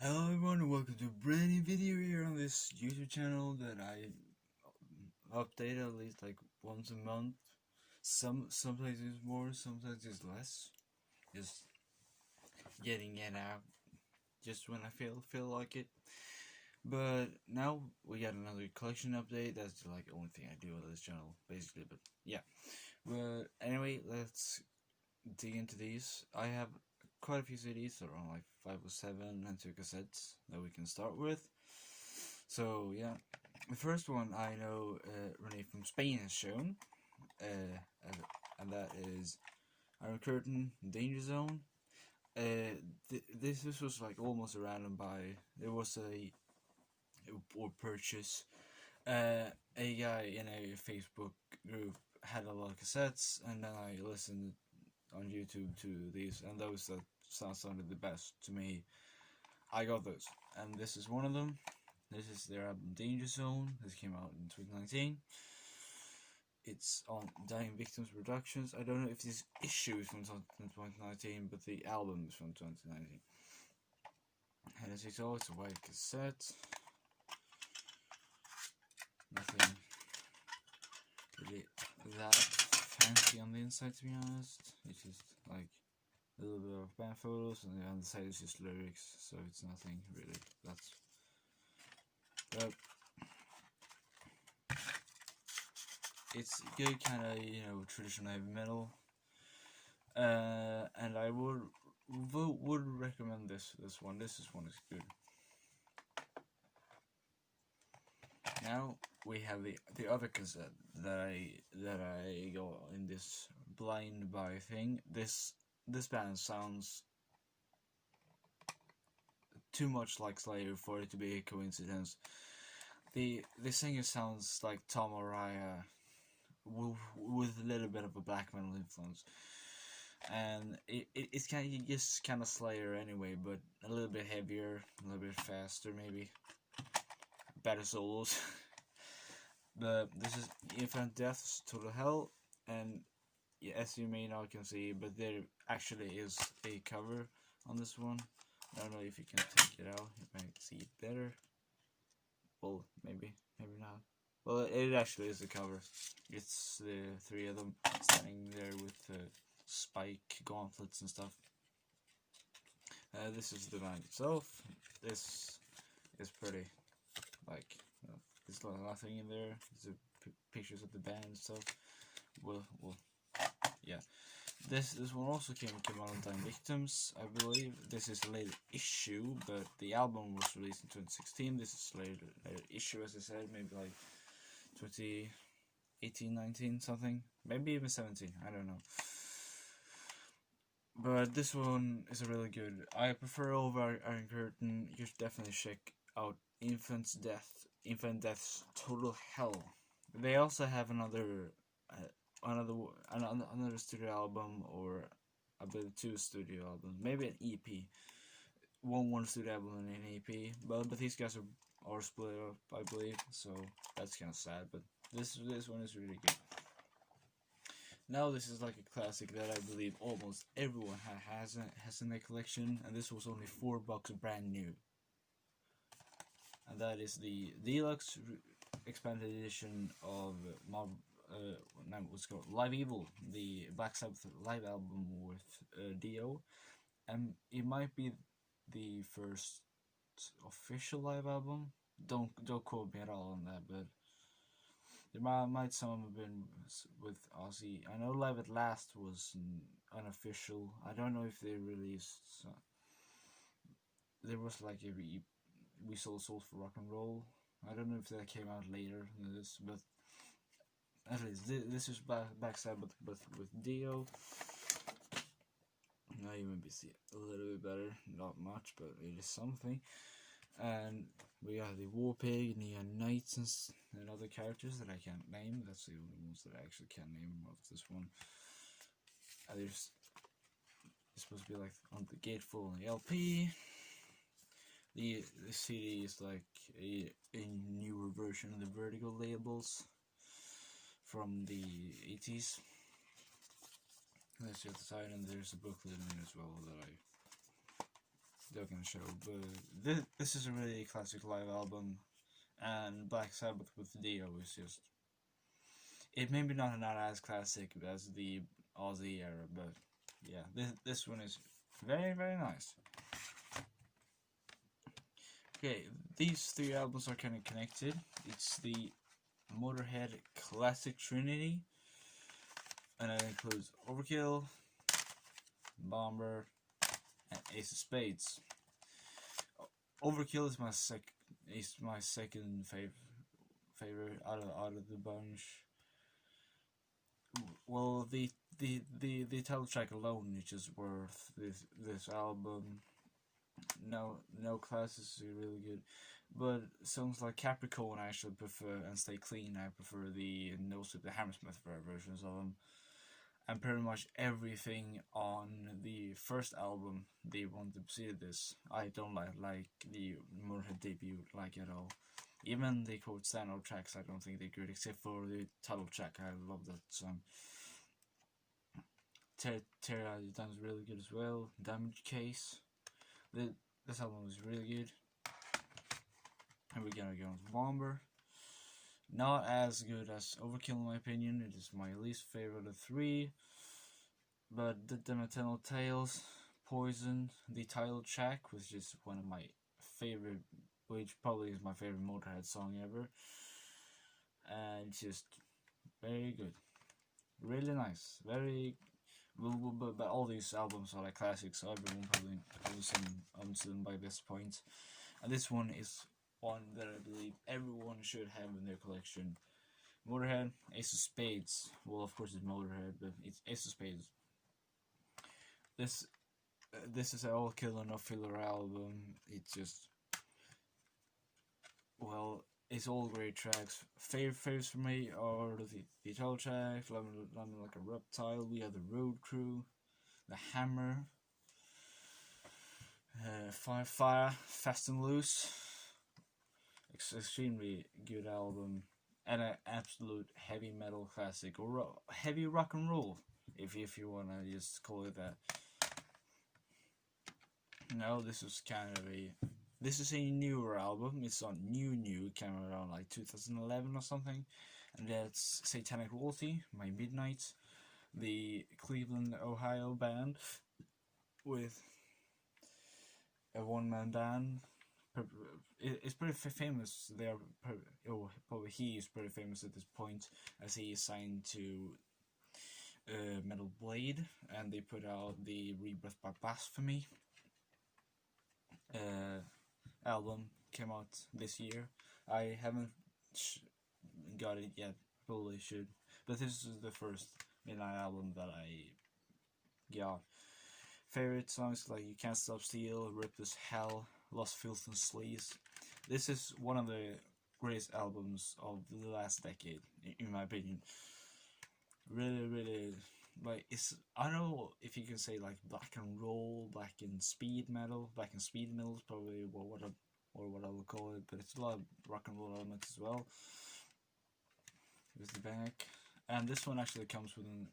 Hello everyone and welcome to a brand new video here on this YouTube channel that I update at least like once a month. Sometimes it's more, sometimes it's less. Just getting it out just when I feel like it. But now we got another collection update. That's like the only thing I do on this channel basically, but yeah. But anyway, let's dig into these. I have quite a few CDs, around like 5 or 7, and 2 cassettes that we can start with. So yeah, the first one I know Renee from Spain has shown, and that is Iron Curtain Danger Zone. This was like almost a random buy. There was a or purchase. A guy in a Facebook group had a lot of cassettes, and then I listened on YouTube to these, and those that sounded the best to me, I got those, and this is one of them. This is their album Danger Zone. This came out in 2019. It's on Dying Victims Productions. I don't know if this issue is from 2019, but the album is from 2019. And as you saw, it's a white cassette. Nothing really that fancy on the inside, to be honest. It's just like a little bit of band photos, and on the side is just lyrics, so it's nothing really. But it's good, kind of traditional heavy metal, and I would recommend this one. This one is good. Now we have the other cassette that I got in this blind buy thing. This band sounds too much like Slayer for it to be a coincidence. The singer sounds like Tom Araya with a little bit of a black metal influence, and it's kind of Slayer anyway, but a little bit heavier, a little bit faster, maybe better solos. But this is Infinite Death's Total Hell, and as you may now can see, but there actually is a cover on this one. I don't know if you can take it out, you might see it better. Well, maybe not. Well, it actually is a cover. It's the three of them standing there with spike gauntlets and stuff. This is the band itself. This is pretty. Like, there's nothing in there. There's pictures of the band and stuff. Well, yeah. This one also came out on Dying Victims, I believe. This is a later issue, but the album was released in 2016. This is a later issue, as I said, maybe like 2018, 19, something. Maybe even 17, I don't know. But this one is really good. I prefer over Iron Curtain. You should definitely check out Infinite Death's Total Hell. They also have another studio album, or I believe 2 studio albums, maybe an EP. One studio album and an EP, but these guys are split up, I believe, so that's kind of sad. But this one is really good. Now this is like a classic that I believe almost everyone has in their collection, and this was only $4 brand new. And that is the deluxe expanded edition of what's called Live Evil, the Black Sabbath live album with Dio, and it might be the first official live album. Don't quote me at all on that, but there might some have been with Ozzy. I know Live at Last was unofficial. I don't know if they released. There was like a We Sold Souls for Rock and Roll. I don't know if that came out later than this, but at least this is Black Sabbath with Dio. Now you maybe see it a little bit better, not much, but it is something. And we got the War Pig, Neon Knights, and other characters that I can't name. That's the only ones that I actually can name of this one. It's supposed to be like on the gatefold on the LP. The CD is like a newer version of the Vertigo labels from the 80s. That's the other side, and there's a booklet in there as well that Joking show, but this is a really classic live album, and Black Sabbath with Dio is just, it may be not as classic as the Aussie era, but yeah, this one is very very nice. Okay, these three albums are kind of connected. It's the Motorhead Classic Trinity, and that includes Overkill, Bomber, and Ace of Spades. Overkill is my second favorite out of the bunch. Well, the title track alone is just worth this album. No Class is really good, but songs like Capricorn I actually prefer, and Stay Clean I prefer the No Sleep, the Hammersmith versions of them. And pretty much everything on the first album they want to see this. I don't like the Motorhead debut like at all. Even the quote standout tracks I don't think they're good, except for the title track. I love that song. Terra Done is really good as well. Damage Case. This album is really good. And we're gonna go on to Bomber. Not as good as Overkill in my opinion. It is my least favorite of three. But the Eternal Tales, Poison, the title track, which is one of my favorite, which probably is my favorite Motorhead song ever. And just very good. Really nice. Very. But all these albums are like classics, so everyone probably listen to them by this point. And this one is one that I believe everyone should have in their collection. Motorhead, Ace of Spades. Well, of course it's Motorhead, but it's Ace of Spades. This is an all killer no filler album. It's just, well, it's all great tracks. Favorites for me are the title track, London Like a Reptile. We have the Road Crew, the Hammer, Fire, Fast and Loose. Extremely good album, and an absolute heavy metal classic, or heavy rock and roll, if you wanna just call it that. No, this is a newer album. It's on new. It came around like 2011 or something, and that's Satanic Royalty by Midnight, the Cleveland, Ohio band, with a one-man band. It's pretty famous. Probably he is pretty famous at this point, as he is signed to Metal Blade, and they put out the Rebirth by Blasphemy album. Came out this year. I haven't got it yet. Probably should, but this is the first Midnight album that I got. Favorite songs like You Can't Stop Steel, Ripped as Hell, Lost Filth and Sleaze. This is one of the greatest albums of the last decade, in my opinion. Really, like, it's, I don't know if you can say like black and roll, black and speed metal. Black and speed metal is probably what I would call it, but it's a lot of rock and roll elements as well. Here's the back, and this one actually comes with an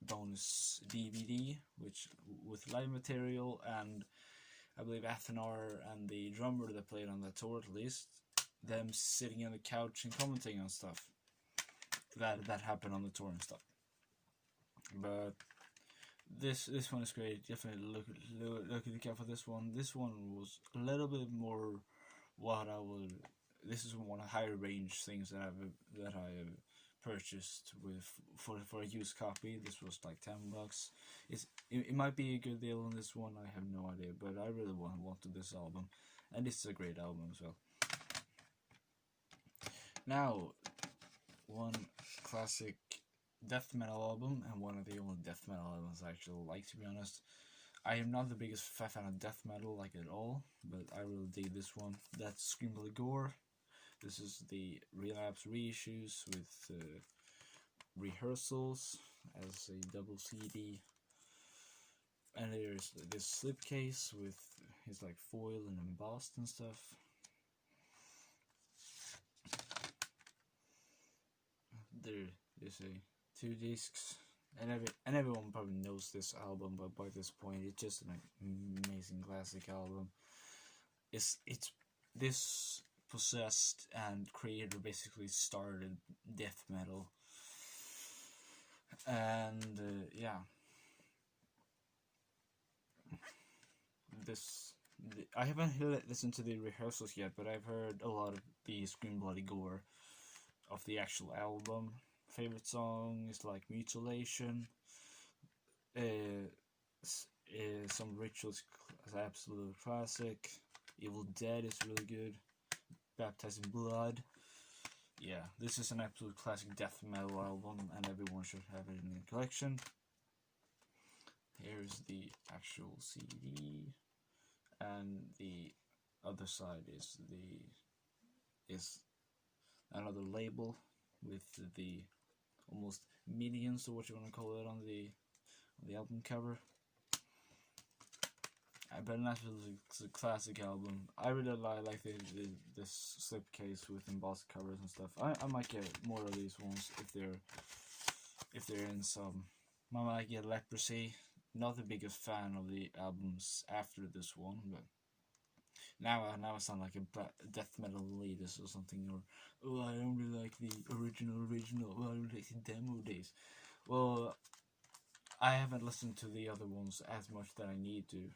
bonus DVD, which with live material, and I believe Athenar and the drummer that played on that tour, at least, them sitting on the couch and commenting on stuff that happened on the tour and stuff. But this one is great. Definitely look out for this one. This one was a little bit more what I would. This is one of the higher range things that I have purchased with for a used copy. This was like $10. It might be a good deal on this one. I have no idea, but I really wanted this album, and this is a great album as well. Now, one classic death metal album, and one of the only death metal albums I actually like, to be honest. I am not the biggest fan of death metal like at all, but I really dig this one. That's Scream Bloody Gore. This is the Relapse reissues with rehearsals as a double CD. And there's this slipcase with his like foil and embossed and stuff. There's a 2 discs, and everyone probably knows this album, but by this point, it's just an amazing classic album. It's this possessed and creator basically started death metal, and yeah, this I haven't listened to the rehearsals yet, but I've heard a lot of the Scream Bloody Gore of the actual album. Favorite song is like Mutilation. Uh, some Rituals is absolute classic. Evil Dead is really good. Baptized in Blood. Yeah, this is an absolute classic death metal album, and everyone should have it in their collection. Here's the actual CD, and the other side is another label with the almost minions, or what you want to call it, on the album cover. But an absolutely classic album. I really like this slipcase with embossed covers and stuff. I might get more of these ones if they're in some. I might get Leprosy. Not the biggest fan of the albums after this one, but now I sound like a death metal elitist or something, or oh, I only like the original. Well, I only like the demo days. Well, I haven't listened to the other ones as much that I need to,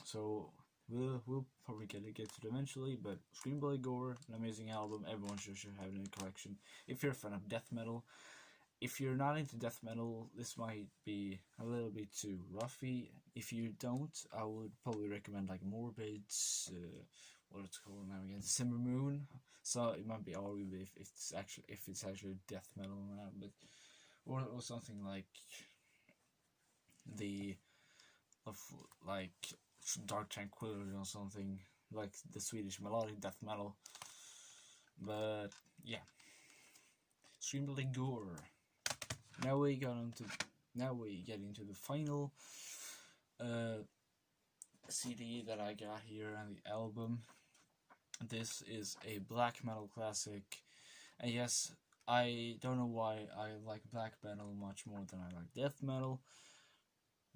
so we'll probably get to it eventually. But Scream Bloody Gore, an amazing album. Everyone should have it in a collection. If you're a fan of death metal. If you're not into death metal, this might be a little bit too roughy. If you don't, I would probably recommend like Morbid's, what it's called now again, December Moon. So it might be arguable if it's actually death metal or not, but or something like the of like Dark Tranquillity or something like the Swedish melodic death metal. But yeah, Scream Bloody Gore. Now we get into the final CD that I got here on the album. This is a black metal classic, and yes, I don't know why I like black metal much more than I like death metal.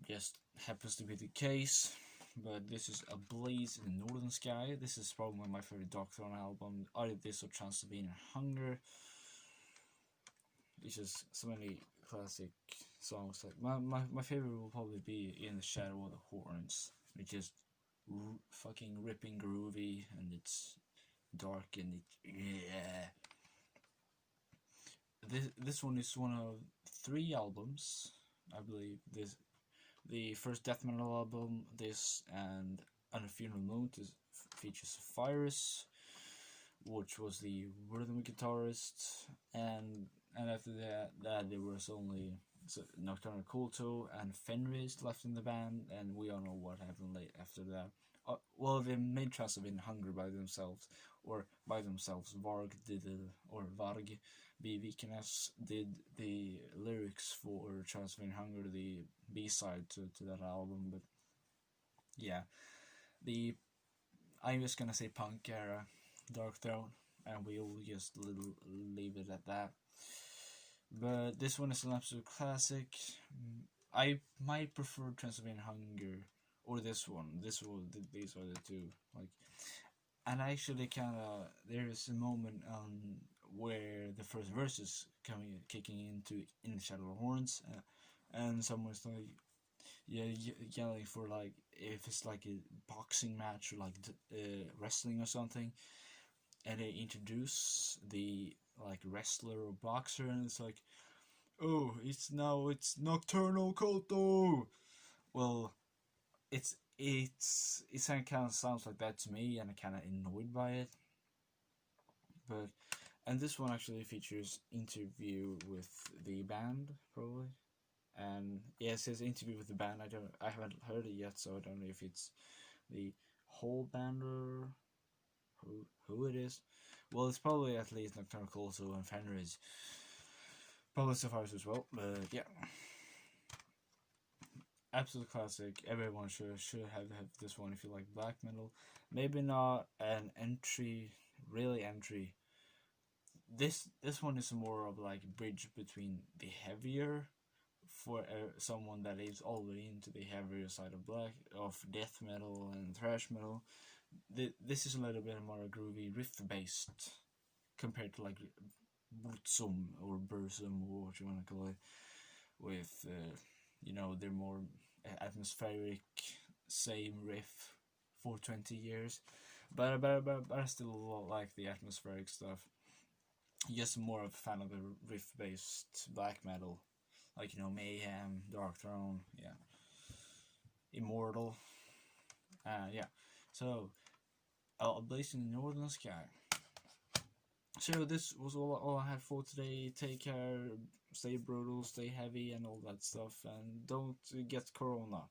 Just happens to be the case. But this is A Blaze in the Northern Sky. This is probably my favorite Darkthrone album. Either this or Trans-Siberian Hunger. It's just so many classic songs. Like my favorite will probably be In the Shadow of the Horns, which is fucking ripping groovy, and it's dark, and this one is one of 3 albums, I believe. The first death metal album, this, and Under Funeral Moon features Virus, which was the rhythm guitarist, and after that there was only Nocturnal Culto and Fenris left in the band, and we all know what happened late after that. Well, they made Trans-Siberian Hunger by themselves. Varg B. Vikernes did the lyrics for Trans-Siberian Hunger, the B-side to that album. But yeah, I'm just gonna say punk era Darkthrone, and we'll just leave it at that. But this one is an absolute classic. I might prefer Trans-Siberian Hunger or this one. These are the two. And actually, there is a moment where the first verse is kicking into In the Shadow of the Horns, and someone's like, yelling for like if it's like a boxing match or like wrestling or something, and they introduce the like wrestler or boxer, and it's like, oh, it's Nocturnal Culto. Well, it kind of sounds like that to me, and I'm kind of annoyed by it. But and this one actually features interview with the band, probably. And yeah, it says interview with the band. I haven't heard it yet, so I don't know if it's the whole band or who it is. Well, it's probably at least Nocturnal Culto and Fenris. Probably Sapphires as well, but yeah. Absolute classic. Everyone should have this one if you like black metal. Maybe not an entry. This one is more of like a bridge between the heavier for someone that is already into the heavier side of death metal and thrash metal, this is a little bit more groovy riff based compared to like Burzum or Burzum or what you want to call it, with they're more atmospheric, same riff for 20 years, but I still like the atmospheric stuff. Just more of a fan of the riff based black metal, like Mayhem, Darkthrone, yeah, Immortal, yeah. So, A Blaze in the Northern Sky. So this was all I had for today. Take care, stay brutal, stay heavy, and all that stuff, and don't get corona.